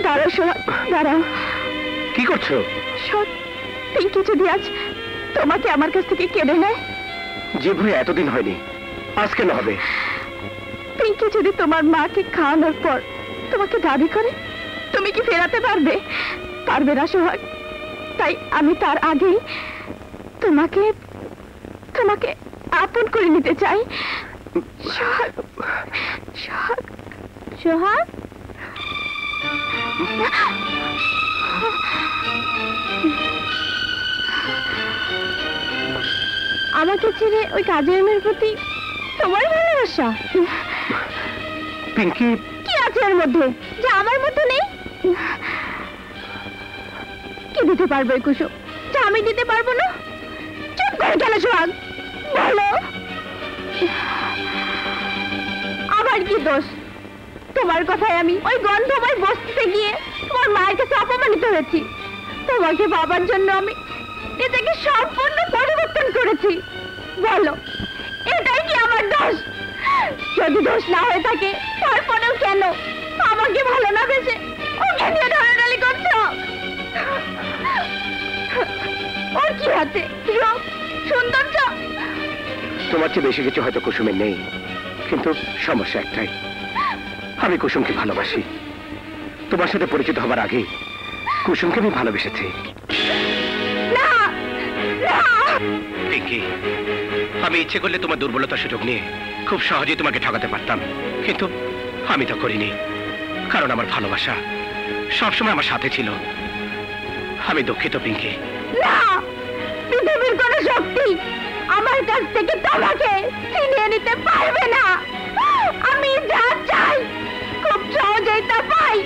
দাঁড়াও সোহাগ, দাঁড়াও। কি করছো? শোন, পিঙ্কি যদি আজ তোমাকে আমার কাছ থেকে কেড়ে নেয়। যে ভুল এতদিন হয়নি, আজ কেন হবে? পিঙ্কি যদি তোমার মাকে খাওয়ানোর পর তোমাকে দাবি করে, তুমি কি ফেরাতে পারবে? পারবে না সোহাগ। তাই আমি তার আগেই তোমাকে তোমাকে আপন করে নিতে চাই। সোহাগ, সোহাগ, সোহাগ। আমাকে ছেড়ে ওই কাজের মেয়ের প্রতি তোমার ভালোবাসা? পিঙ্কি, কি আছে এর মধ্যে যা আমার মধ্যে নেই? কি দিতে পারবে কুসুম যা আমি দিতে পারবো না? চুপ করে কেন সোহাগ, বলো। আমার কি দোষ? তোমার কথায় আমি ওই গন্ধময় বস্তিতে গিয়ে তোমার মায়ের কাছে অপমানিত হয়েছি। তোমাকে বাবার জন্য আমি নিজেকে সম্পূর্ণ পরিবর্তন করেছি। বলো, এটাই কি আমার দোষ? যদি দোষ না হয়ে থাকে, তারপরেও কেন আমাকে ভালো না বেসে ওকে নিয়ে ঢালাঢালি করছো? ওর কি আছে? রূপ, সৌন্দর্য? তোমার চেয়ে বেশি কিছু হয়তো কুসুমের নেই, কিন্তু সমস্যা একটাই, আমি কুসুমকে ভালোবাসি। তোমার সাথে পরিচিত হবার আগে কুসুমকে আমি ভালোবেসেছি। না, না। পিঙ্কি, আমি ইচ্ছে করলে তোমার দুর্বলতার সুযোগ নিয়ে খুব সহজেই তোমাকে ঠকাতে পারতাম, কিন্তু আমি তা করিনি, কারণ আমার ভালোবাসা সবসময় আমার সাথে ছিল। আমি দুঃখিত পিঙ্কি। না, পৃথিবীর কোন শক্তি আমার কাছ থেকে তোমাকে ছিনিয়ে নিতে পারবে না। আমি যা চাই খুব সহজেই তা পাই।